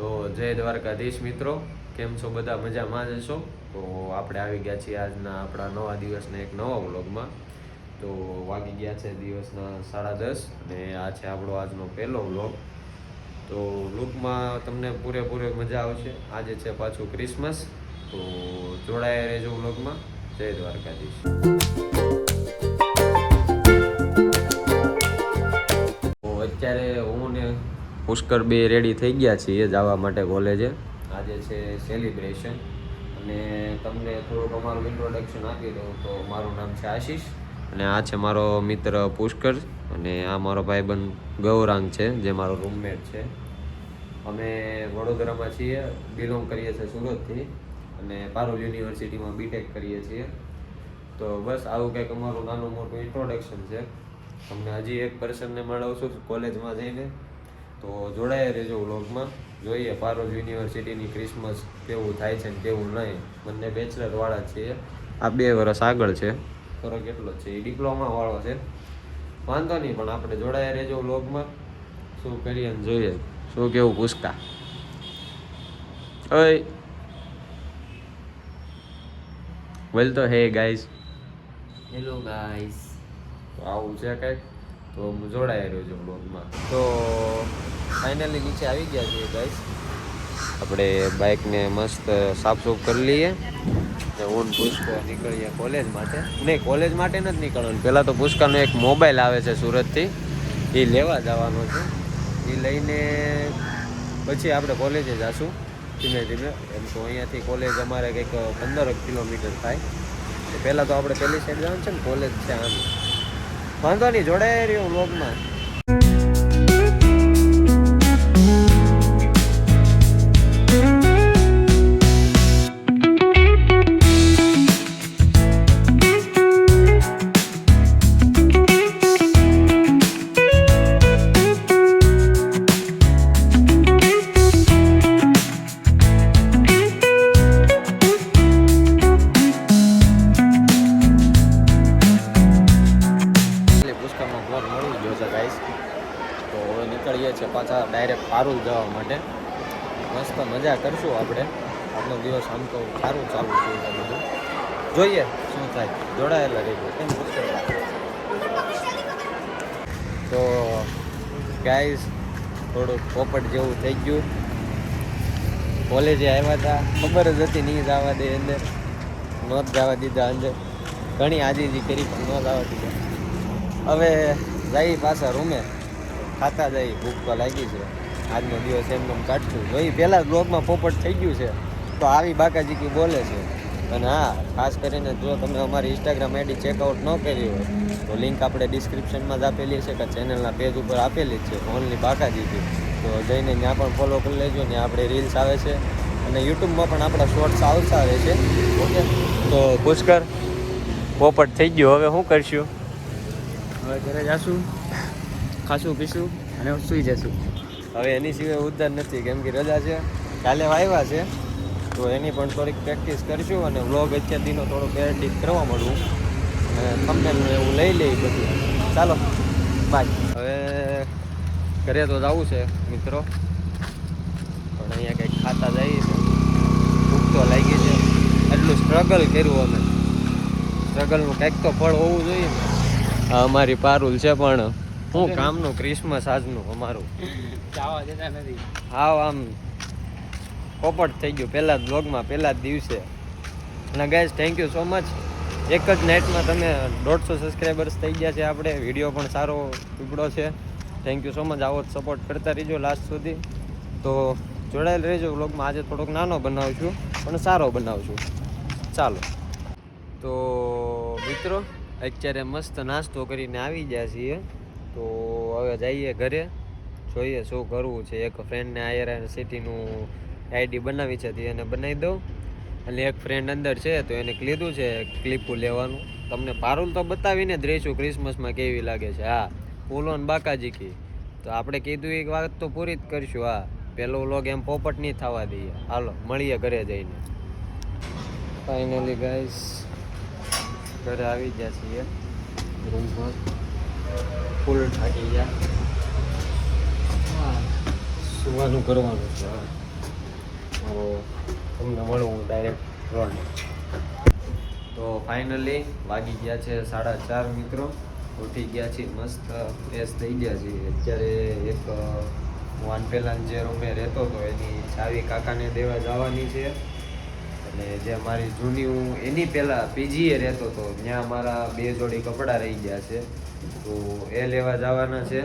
તો જય દ્વારકાધીશ મિત્રો, કેમ છો બધા? મજામાં જ હશો? તો આપણે આવી ગયા છીએ આજના આપણા નવા દિવસના એક નવા વ્લોગમાં. તો વાગી ગયા છે દિવસના 10:30 અને આ છે આપણો આજનો પહેલો વ્લોગ. તો વ્લોગમાં તમને પૂરેપૂરી મજા આવશે. આજે છે પાછું ક્રિસમસ, તો જોડાયા રહેજો વ્લોગમાં. જય દ્વારકાધીશ. અત્યારે હું ને પુષ્કર બે રેડી થઈ ગયા છીએ જવા માટે કોલેજે. આજે છે સેલિબ્રેશન અને તમને થોડુંક અમારું ઇન્ટ્રોડક્શન આપી દઉં તો મારું નામ છે આશીષ અને આ છે મારો મિત્ર પુષ્કર અને આ મારો ભાઈબંધ ગૌરાંગ છે જે મારો રૂમમેટ છે. અમે વડોદરામાં છીએ, બિલોંગ કરીએ છીએ સુરતથી અને પારુલ યુનિવર્સિટીમાં બીટેક કરીએ છીએ. તો બસ આવું કંઈક અમારું નાનું મોટું ઇન્ટ્રોડક્શન છે. તમને હજી એક પર્સનને મળાવશું કોલેજમાં જઈને, તો જોડાયા રહેજો વ્લોગમાં. જોઈએ પારુલ યુનિવર્સિટીની ક્રિસમસ કેવું થાય છે ને કેવું નહીં. બંને બેચલરવાળા છીએ, આ 2 વર્ષ આગળ છે, ફરક એટલો જ છે. એ ડિપ્લોમાવાળો છે, વાંધો નહીં, પણ આપણે જોડાયા રહેજો વ્લોગમાં. શું કરીએ ને જોઈએ શું કેવું પૂછતા. ઓય બોલ તો. હે ગાઈસ, હેલો ગાઈસ. તો આવું છે કંઈક, તો જોડાયા રહેજો બ્લોગમાં. તો ફાઇનલી નીચે આવી ગયા છીએ ગાઈસ. આપણે બાઇકને મસ્ત સાફસૂફ કરી લઈએ ને હું પુષ્કો નીકળીએ કોલેજ માટે. નહીં, કોલેજ માટે નથી નીકળવાનું. પહેલાં તો પુષ્કાનો એક મોબાઈલ આવે છે સુરતથી, એ લેવા જવાનો છે. એ લઈને પછી આપણે કોલેજે જઈશું ધીમે ધીમે. એમ તો અહીંયાથી કોલેજ અમારે કંઈક 15 કિલોમીટર થાય. તો પહેલાં તો આપણે પહેલી સાઈડ જવાનું છે ને, કોલેજ છે આમ. વાંધો નહીં, જોડાયા રહ્યો વ્લોગમાં. નીકળીએ છીએ પાછા ડાયરેક્ટ પારુલ જવા માટે. મસ્ત મજા કરશું આપણે. આજનો દિવસ આમ તો સારું ચાલુ છે બધું. જોઈએ શું થાય, જોડાયેલા રહેજો. કેમ પુષ્કર? તો ગાઈસ થોડુંક પોપટ જેવું થઈ ગયું. કોલેજે આવ્યા હતા, ખબર જ હતી નહીં જવા દે અંદર, નહોત જવા દીધા અંદર. ઘણી આજીજી કરી પણ ન જવા દીધા. હવે જઈ પાછા રૂમે, ખાતા જઈ. ભૂખ તો લાગી છે, આજનો દિવસ એમને કાઢશું. જોઈ પહેલાં બ્લોગમાં પોપટ થઈ ગયું છે તો આવી બાકાજીકી બોલે છે. અને હા, ખાસ કરીને જો તમે અમારી ઇન્સ્ટાગ્રામ આઈડી ચેકઆઉટ ન કરી હોય તો લિંક આપણે ડિસ્ક્રિપ્શનમાં જ આપેલી છે કે ચેનલના પેજ ઉપર આપેલી જ છે, ઓનલી બાકાજીકી. તો જઈને ત્યાં પણ ફોલો કરી લેજો. ને આપણે રીલ્સ આવે છે અને યુટ્યુબમાં પણ આપણા શોર્ટ્સ આવતા રહે છે. ઓકે, તો પુષ્કર પોપટ થઈ ગયો, હવે શું કરશું? હવે ઘરે જાશું, ખાશું પીશું અને સૂઈ જશું. હવે એની સિવાય ઉદ્ધાર નથી, કેમ કે રજા છે, કાલે વાયવા છે. તો એની પણ થોડીક પ્રેક્ટિસ કરશું અને વ્લોગ અત્યારથીનો થોડોક એડિટ કરવા મળવું અને થંબનેલ એવું લઈ લઈ બધું. ચાલો બાય. હવે ઘરે તો જવું છે મિત્રો, પણ અહીંયા કંઈક ખાતા જઈએ છે. ભૂખ તો લાગી છે, એટલું સ્ટ્રગલ કર્યું અમે. સ્ટ્રગલનું કંઈક તો ફળ હોવું જોઈએ ને. આ અમારી પારુલ છે, પણ શું કામનું ક્રિસમસ આજનું અમારું. જવા દેતા નથી. હાવ આમ પોપટ થઈ ગયું પહેલા જ બ્લોગમાં, પહેલા જ દિવસે. અને guys thank you so much. એક જ નાઇટમાં તમે 150 સબસ્ક્રાઈબર્સ થઈ ગયા છે આપણે. વિડીયો પણ સારો ઉપડો છે. Thank you so much. આવો જ સપોર્ટ કરતા રહીજો લાસ્ટ સુધી. તો જોડાયેલ રહેજો બ્લોગમાં. આજે થોડોક નાનો બનાવશું પણ સારો બનાવશું. ચાલો તો મિત્રો, અત્યારે મસ્ત નાસ્તો કરીને આવી ગયા છીએ. તો હવે જઈએ ઘરે, જોઈએ શું કરવું છે. એક ફ્રેન્ડને IRCTCનું આઈડી બનાવી છે, એને બનાવી દઉં. અને એક ફ્રેન્ડ અંદર છે તો એને લીધું છે ક્લિપું લેવાનું. તમને પારુલ તો બતાવીને જ રહીશું ક્રિસમસમાં કેવી લાગે છે. હા, ફૂલ ઓન બાકાજીકી. તો આપણે કીધું એક વાત તો પૂરી જ કરશું. હા, પહેલો વ્લોગ એમ પોપટ નહીં થવા દઈએ. હાલો મળીએ ઘરે જઈને. ફાઇનલી ગાઈસ ઘરે આવી ગયા છીએ રૂમમાં. ફૂલ થાકી ગયા, સુવાનું કરવાનું છે. તો તમને મળું હું ડાયરેક્ટ રોડ. તો ફાઇનલી વાગી ગયા છે 4:30 મિત્રો. ઉઠી ગયા છીએ, મસ્ત ફ્રેશ થઈ ગયા છીએ. અત્યારે એક વાન પહેલાં જે રૂમે રહેતો હતો એની ચાવી કાકાને દેવા જવાની છે. અને જે મારી જૂની હું એની પહેલાં પીજીએ રહેતો હતો ત્યાં મારા 2 જોડી કપડાં રહી ગયા છે, તો એ લેવા જવાના છે.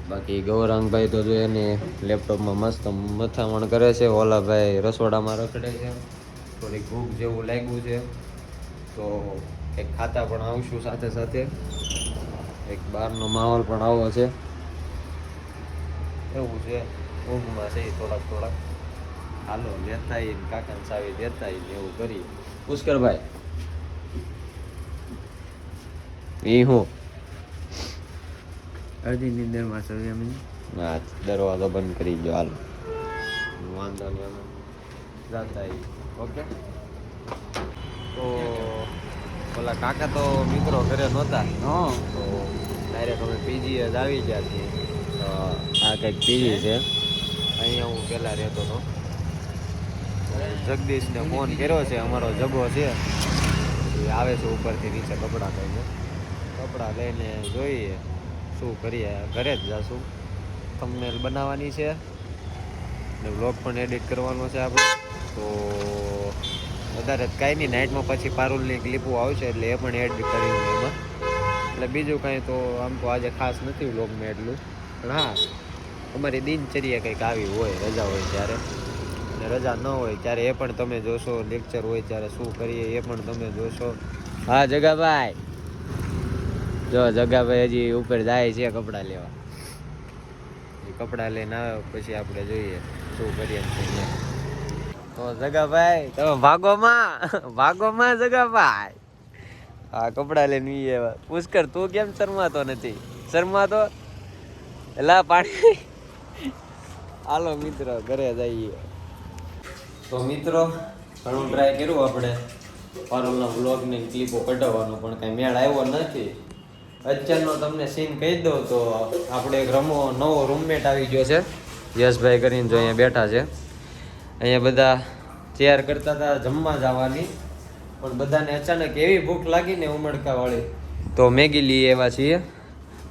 બાકી ગૌરાંગભાઈ તો જો એને લેપટોપમાં મસ્ત મથામણ કરે છે, ઓલાભાઈ રસોડામાં રખડે છે. થોડીક ભૂખ જેવું લાગ્યું છે તો એક ખાતા પણ આવશું સાથે સાથે. એક બહારનો માહોલ પણ આવો છે, એવું છે. ઊંઘમાં છે થોડાક હાલો લેતા આવીને કાકાને ચાવી દેતા આવીને એવું કરીએ. પુષ્કરભાઈ એ હું અડધી નીંદરમાં છે એમ. હા, દરવાજો બંધ કરી દો હાલો, વાંધો નહીં અમે જાતા આવીએ. ઓકે. તો ઓલા કાકા તો મિત્રો ઘરે નહોતા, હા તો ડાયરેક્ટ અમે પીજીએ જ આવી ગયા છીએ. આ કંઈક પીજી છે, અહીંયા હું પહેલાં રહેતો હતો. જગદીશને ફોન કર્યો છે, અમારો જગો છે એ આવે છે ઉપરથી નીચે કપડાં લઈને જોઈએ શું કરીએ. ઘરે જ જાશું, થંબનેલ બનાવવાની છે ને વ્લોગ પણ એડિટ કરવાનો છે આપણે. તો વધારે કાંઈ નહીં, નાઇટમાં પછી પારુલની ક્લિપો આવશે એટલે એ પણ એડ કર્યું એમાં. એટલે બીજું કાંઈ તો આમ તો આજે ખાસ નથી વ્લોગમાં એટલું, પણ હા અમારી દિનચર્યા કંઈક આવી હોય, રજા હોય ત્યારે, અને રજા ન હોય ત્યારે એ પણ તમે જોશો. લેક્ચર હોય ત્યારે શું કરીએ એ પણ તમે જોશો. હા જગાભાઈ, જો જગાભાઈ હજી ઉપર જાય છે કપડાં લેવા. એ કપડાં લઈને આવે પછી આપણે જોઈએ શું કરીએ છીએ. તો જગાભાઈ તમે ભાગોમાં જગાભાઈ હા કપડાં લઈને ઈ એવા. પુષ્કર તું કેમ શરમાતો નથી? શરમાતો એલા પાણી. હાલો મિત્રો ઘરે જઈએ. તો મિત્રો ઘણું ટ્રાય કર્યું આપણે પારુલના વ્લોગની ક્લિપો કઢાવવાનો, પણ કાંઈ મેળ આવ્યો નથી. અત્યારનો તમને સીન કહી દઉં તો આપણે એક નવો રૂમમેટ આવી ગયો છે, યશભાઈ કરીને, જો અહીંયા બેઠા છે. અહીંયા બધા તૈયાર કરતા હતા જમવા જવાની, પણ બધાને અચાનક એવી ભૂખ લાગી ને ઉમળકાવાળી, તો મેગી લઈ આવ્યા છીએ.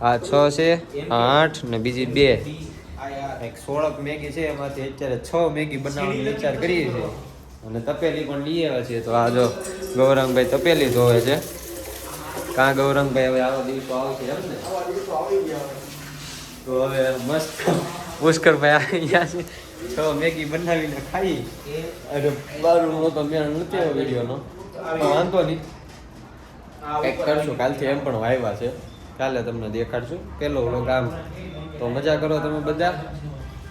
આ 6 છે, આ 8 ને બીજી 2, એક 16 મેગી છે. એમાંથી અત્યારે 6 મેગી બનાવવાનો વિચાર કરીએ છીએ, અને તપેલી પણ લઈ આવ્યા છીએ. તો આ જો ગૌરાંગભાઈ તપેલી ધોવે છે. કાં ગૌરંગભાઈ હવે આવા દિવસો આવશે એમ ને? તો હવે મસ્ત પુષ્કરભાઈ આવી ગયા છે, તો મેગી બનાવીને ખાઈ. અરે બારું તો મેળ નથી આવ્યો વિડીયોનો, વાંધો નહીં, કંઈક કરશું. કાલથી એમ પણ વાવ્યા છે, કાલે તમને દેખાડશું પેલો વ્લોગ આમ. તો મજા કરો તમે બધા,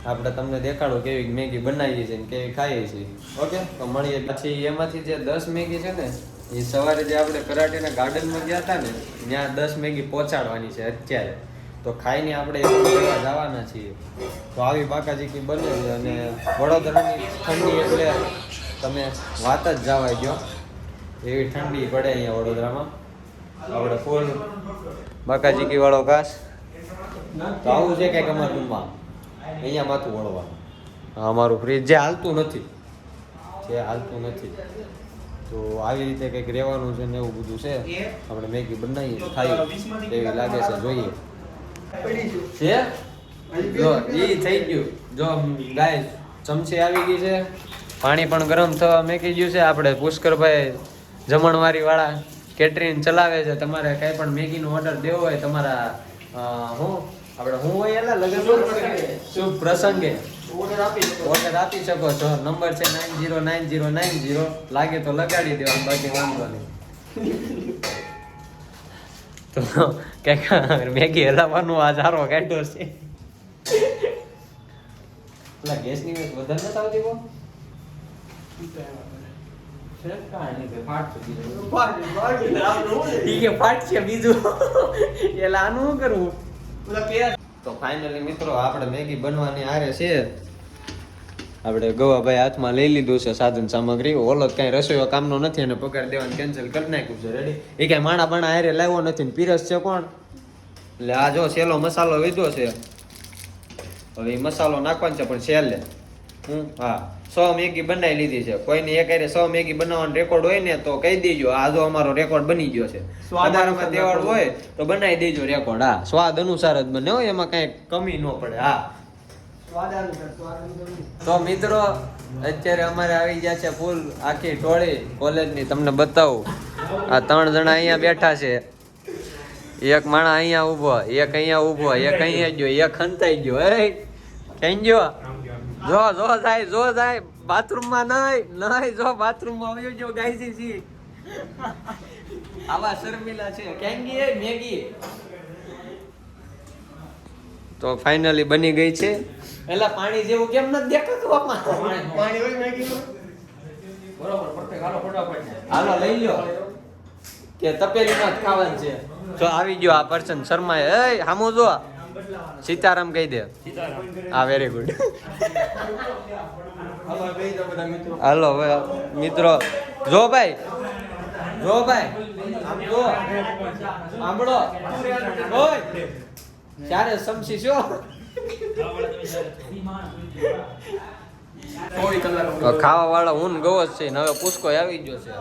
આપણે તમને દેખાડો કેવી મેગી બનાવીએ છીએ ને કેવી ખાઈએ છીએ. ઓકે, તો મળીએ પછી. એમાંથી જે 10 મેગી છે ને એ સવારે જે આપણે કરાટેના ગાર્ડનમાં ગયા હતા ને ત્યાં 10 મેગી પહોંચાડવાની છે અત્યારે. તો ખાઈને આપણે જવાના છીએ. તો આવી બાકાજીકી બને છે, અને વડોદરાની ઠંડી એટલે તમે વાત જ જવા દો, એવી ઠંડી પડે અહીંયા વડોદરામાં. આપણે ફૂલ બાકાજીકી વાળો ઘાસ. તો આવું છે કંઈક અમારા રૂમમાં, અહીંયા માથું વળવાનું. અમારું ફ્રીજ જે હાલતું નથી. તો આવી રીતે કંઈક રહેવાનું છે ને એવું બધું છે. આપણે મેગી બનાવીએ ખાઈએ એવી લાગે છે, જોઈએ છે. જો એ થઈ ગયું, જો ગાય ચમચી આવી ગઈ છે, પાણી પણ ગરમ થવા મેકી ગયું છે. આપણે પુષ્કરભાઈ જમણવારી વાળા કેટરિંગ ચલાવે છે. તમારે કંઈ પણ મેગીનો ઓર્ડર દેવો હોય તમારા હું હોય એલા લગન શુભ પ્રસંગે ઓર્ડર આપી શકો છો. નંબર છે 909090. લાગે તો લગાડી દેવાનું, બાકી વાંધો નહીં. તો કંઈક મેગી હલાવવાનું આ સારો કાઢ્યો છે. પેલા ગેસની વેચ વધારે નથી આવતી બહુ? ફાટશે બીજું એટલે આનું શું કરવું? તો ફાઇનલી મિત્રો આપણે મેગી બનવાની આરે છે. આપણે ગવાભાઈ હાથમાં લઈ લીધું છે સાધન સામગ્રી. ઓલો કાંઈ રસોઈયો કામનો નથી અને પગાર દેવાનું કેન્સલ કરી નાખ્યું છે. રેડી? એ કાંઈ માણા બાણા હારે લાવ્યો નથી ને પીરસ છે કોણ? એટલે આ જો સેલો મસાલો લીધો છે. હવે એ મસાલો નાખવાનો છે પણ છેલ્લે હા 100 મેગી બનાવી લીધી છે. કોઈને એક હારે 100 મેગી બનાવવાનો રેકોર્ડ હોય ને તો કહી દેજો, આ જો અમારો રેકોર્ડ બની ગયો છે. વધારામાં તહેવાર હોય તો બનાવી દેજો રેકોર્ડ. હા, સ્વાદ અનુસાર જ બને હો, એમાં કઈ કમી ન પડે. હા, તો મિત્રો અત્યારે અમારે આવી ગયા છે ફૂલ આખી ટોળી કોલેજની. તમને બતાવું, આ 3 જણા અહીંયા બેઠા છે. એક માણસ અહીંયા ઊભો, એક અહીંયા ઊભો, એક અહીંયા ગયો, એક ખંતાઈ ગયો. ક્યાં ગયો? જો જાય બાથરૂમમાં નહીં જો બાથરૂમમાં આવ્યો જો ગાઈસી સી આવા શર્મિલા છે. ક્યાં ગઈ મેગી? તો ફાઇનલી બની ગઈ છે. એલા પાણી જેવું કેમ નથી દેખાતું આમાં? પાણી હોય મેગીમાં બરોબર પરફેક્ટ. હાલો ફટાફટ હાલો લઈ લ્યો કે તપેલીમાં જ ખાવાનું છે. જો આવી ગયો આ પર્સન શર્મા. એ હામુ જો સીતારામ કહી દે. હા, વેરી ગુડ. હાલો મિત્રો, જો ભાઈ આમ જો સાંભળો, ઓય ત્યારે સમસી છો. ખાવા વાળા હું ગવો જ છે ને. હવે પૂછકો આવી ગયો છે.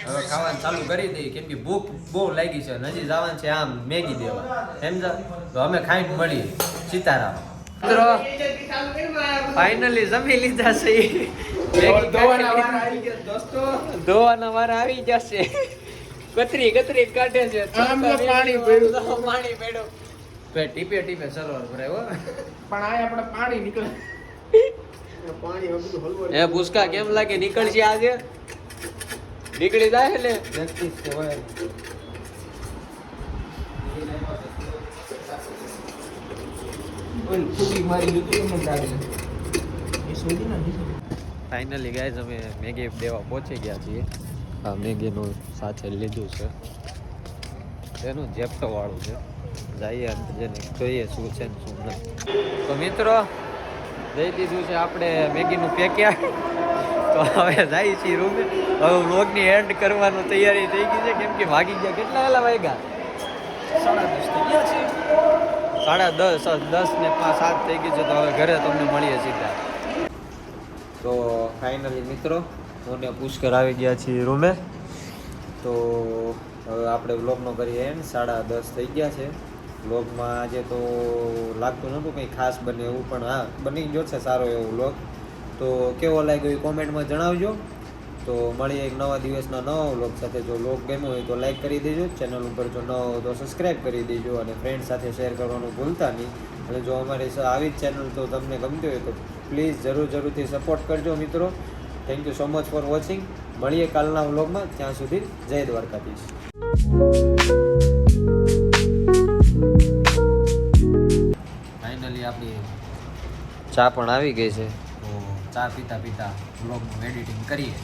હવે ખાવાનું ચાલુ કરી દઈએ કેમ કે ભૂખ બહુ લાગી છે. નજી જવાનું છે આમ મેગી દેવા, સમજા? તો અમે ખાઈને મળીએ. સીતારામ. મિત્રો ફાઇનલી જમી લીધા છે. ધોવાના વારા આવી જશે. કતરી કાઢે છે. પાણી પડ્યું. ટીપે સરોવર ભરાય હો. પણ આ આપણે પાણી નીકળે. એ ભૂસકા કેમ લાગે? નીકળશે આજે? નીકળી જાય ને પ્રેક્ટિસ છે હોય. ફાઇનલી ગાઈઝ અમે મેગી દેવા પહોંચી ગયા છીએ. આ મેગીનું સાથે લીધું છે, એનું જેપ્ટો વાળું છે. જઈએ જેને જોઈએ શું છે ને શું નહીં. તો મિત્રો દઈ દીધું છે આપણે મેગીનું પેકેટ. તો હવે જાય છીએ રૂમે. હવે વ્લોગની એન્ડ કરવાનું તૈયારી થઈ ગઈ છે કેમ કે ભાગી ગયા. કેટલા વેલા વાગ્યા? 10:30 ને 7 થઈ ગઈ છે. તો હવે ઘરે તમને મળીએ સીધા. તો ફાઇનલી મિત્રો હું ને પુષ્કર આવી ગયા છીએ રૂમે. તો હવે આપણે વ્લોગનો કરીએ એન્ડ. 10:30 થઈ ગયા છે. વ્લોગમાં આજે તો લાગતું નહોતું કંઈ ખાસ બને એવું, પણ હા બની ગયો છે સારો એવો વ્લોગ. તો કેવો લાગ્યો એ કોમેન્ટમાં જણાવજો. તો મળીએ એક નવા દિવસના નવા વ્લોગ સાથે. જો વ્લોગ ગમ્યો હોય તો લાઈક કરી દેજો, ચેનલ ઉપર જો ન હોય તો સબસ્ક્રાઈબ કરી દેજો, અને ફ્રેન્ડ સાથે શેર કરવાનું ભૂલતા નહીં. અને જો અમારી આવી જ ચેનલ તો તમને ગમતી હોય તો પ્લીઝ જરૂરથી સપોર્ટ કરજો મિત્રો. Thank you so much for watching. મળીએ કાલના વ્લોગમાં. ત્યાં સુધી જય દ્વારકાધીશ. ફાઇનલી આપણી ચા પણ આવી ગઈ છે. તો ચા પીતા વ્લોગનું એડિટિંગ કરીએ.